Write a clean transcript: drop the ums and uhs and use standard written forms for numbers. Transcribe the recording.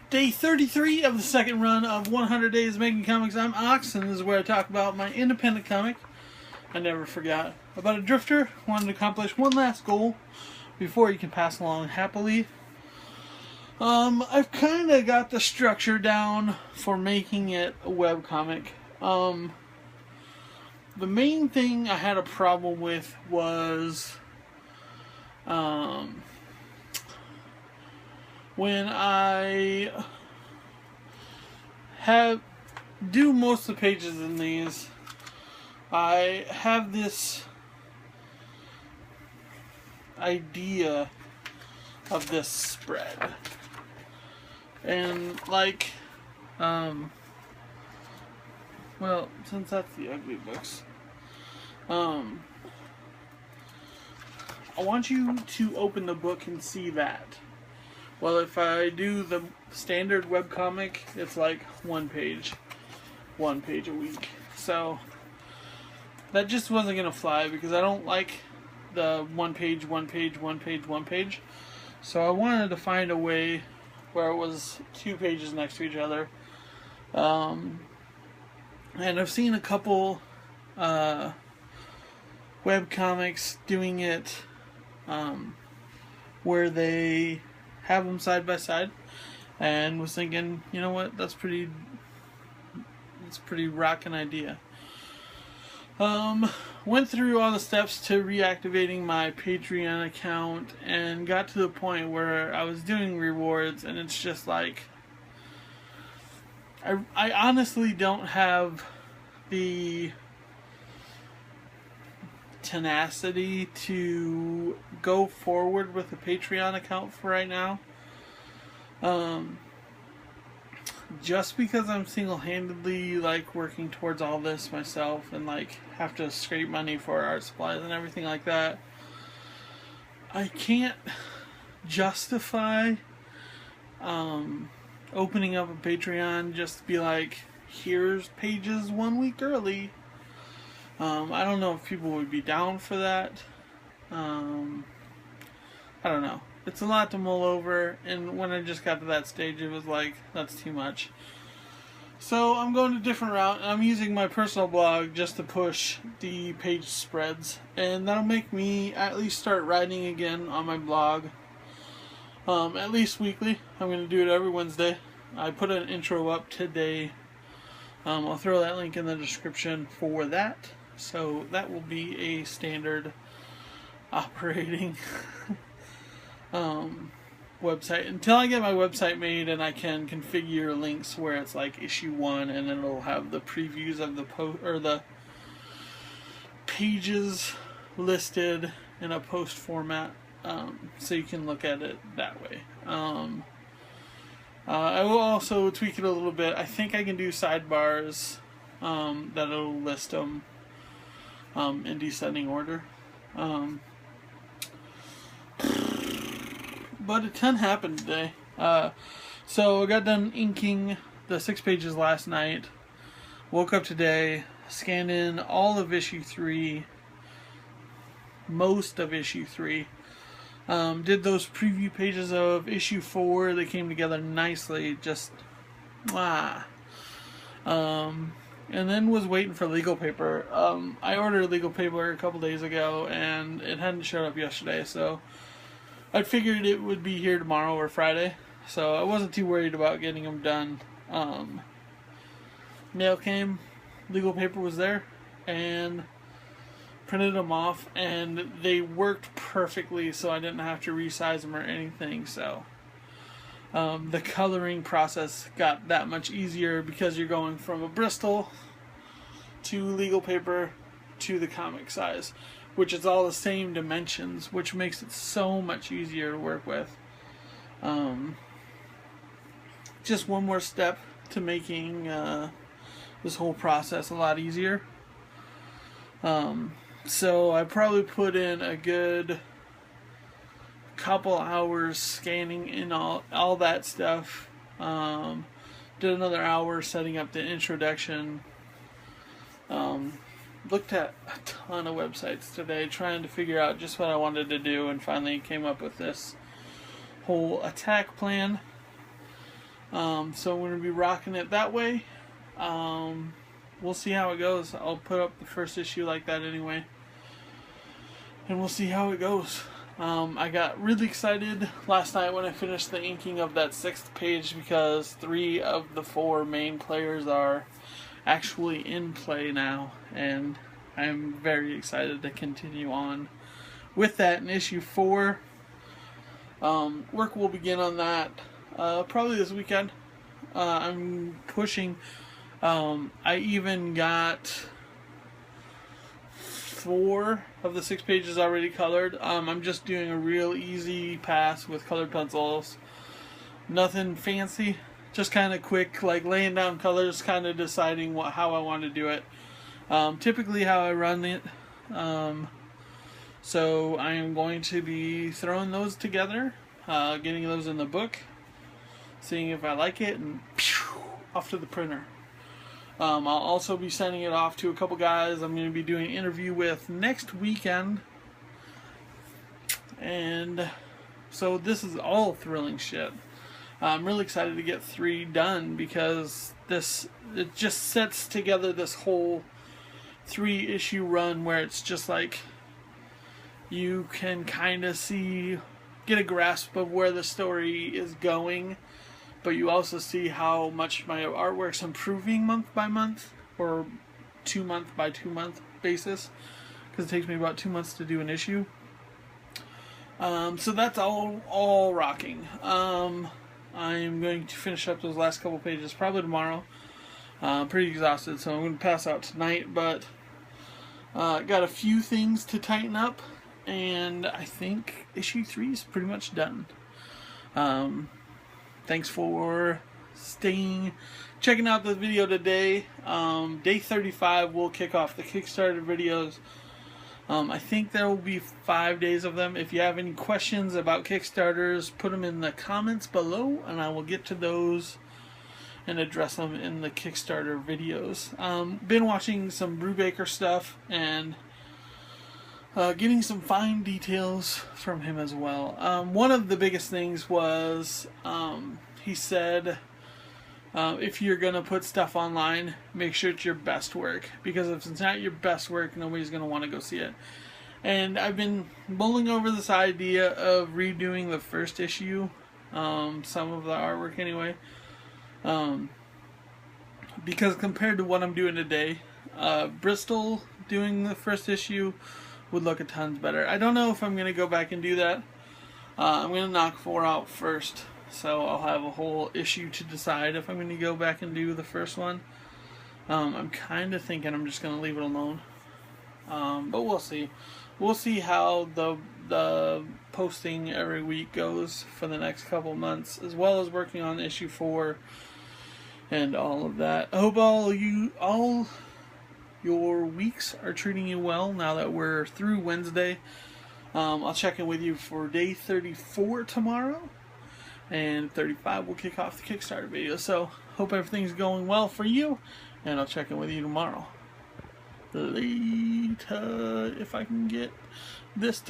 Day 33 of the second run of 100 Days Making Comics. I'm Ox, and this is where I talk about my independent comic. I never forgot about a drifter wanting to accomplish one last goal before he can pass along happily. I've kind of got the structure down for making it a webcomic. The main thing I had a problem with was when I do most of the pages in these, I have this idea of this spread, and like, well, since that's the ugly books, I want you to open the book and see that. Well, if I do the standard webcomic, it's like one page a week. So that just wasn't going to fly because I don't like the one page. So I wanted to find a way where it was 2 pages next to each other. And I've seen a couple webcomics doing it where they have them side by side, and was thinking, you know what, that's pretty rockin' idea. Went through all the steps to reactivating my Patreon account and got to the point where I was doing rewards, and it's just like, I honestly don't have the tenacity to go forward with a Patreon account for right now. Just because I'm single-handedly like working towards all this myself and like have to scrape money for art supplies and everything like that, I can't justify opening up a Patreon just to be like, here's pages 1 week early. I don't know if people would be down for that. I don't know. It's a lot to mull over, and when I just got to that stage, it was like, that's too much. So I'm going a different route, and I'm using my personal blog just to push the page spreads, and that'll make me at least start writing again on my blog, at least weekly. I'm going to do it every Wednesday. I put an intro up today. I'll throw that link in the description for that. So that will be a standard operating website until I get my website made and I can configure links where it's like issue 1, and then it'll have the previews of the the pages listed in a post format, so you can look at it that way. I will also tweak it a little bit. I think I can do sidebars that'll list them in descending order. But a ton happened today. So I got done inking the 6 pages last night. Woke up today, scanned in all of issue 3, most of issue 3. Did those preview pages of issue 4. They came together nicely. Just, and then was waiting for legal paper. I ordered legal paper a couple days ago, and it hadn't showed up yesterday, so I figured it would be here tomorrow or Friday, so I wasn't too worried about getting them done. Mail came, legal paper was there, and printed them off, and they worked perfectly, so I didn't have to resize them or anything. So the coloring process got that much easier because you're going from a Bristol to legal paper to the comic size, which is all the same dimensions, which makes it so much easier to work with. Just one more step to making this whole process a lot easier. So I probably put in a good couple hours scanning in all that stuff. Did another hour setting up the introduction. Looked at a ton of websites today trying to figure out just what I wanted to do, and finally came up with this whole attack plan. So I'm going to be rocking it that way. We'll see how it goes. I'll put up the first issue like that anyway, and we'll see how it goes. I got really excited last night when I finished the inking of that 6th page, because 3 of the 4 main players are actually in play now, and I'm very excited to continue on with that in issue 4. Work will begin on that probably this weekend. I'm pushing. I even got 4 of the 6 pages already colored. I'm just doing a real easy pass with colored pencils. Nothing fancy, just kind of quick, like laying down colors, kind of deciding how I want to do it. Typically how I run it. So I am going to be throwing those together, getting those in the book, seeing if I like it, and off to the printer. I'll also be sending it off to a couple guys I'm going to be doing an interview with next weekend. And so this is all thrilling shit. I'm really excited to get 3 done, because it just sets together this whole 3-issue run where it's just like you can kind of get a grasp of where the story is going, but you also see how much my artwork's improving month by month, or 2 month by 2 month basis, because it takes me about 2 months to do an issue. So that's all rocking. I'm going to finish up those last couple pages probably tomorrow. Pretty exhausted, so I'm going to pass out tonight, but got a few things to tighten up, and I think issue 3 is pretty much done. Thanks for checking out the video today. Day 35 will kick off the Kickstarter videos. I think there will be 5 days of them. If you have any questions about Kickstarters, put them in the comments below, and I will get to those and address them in the Kickstarter videos. Been watching some Brubaker stuff, and getting some fine details from him as well. One of the biggest things was, he said, if you're going to put stuff online, make sure it's your best work, because if it's not your best work, nobody's going to want to go see it. And I've been mulling over this idea of redoing the first issue, some of the artwork anyway, because compared to what I'm doing today, Bristol doing the first issue would look a ton better. I don't know if I'm going to go back and do that. I'm going to knock 4 out first, so I'll have a whole issue to decide if I'm going to go back and do the first one. I'm kind of thinking I'm just going to leave it alone, but we'll see. We'll see how the posting every week goes for the next couple months, as well as working on issue 4 and all of that. I hope all your weeks are treating you well now that we're through Wednesday. I'll check in with you for day 34 tomorrow, and 35 will kick off the Kickstarter video. So hope everything's going well for you, and I'll check in with you tomorrow. Later, if I can get this to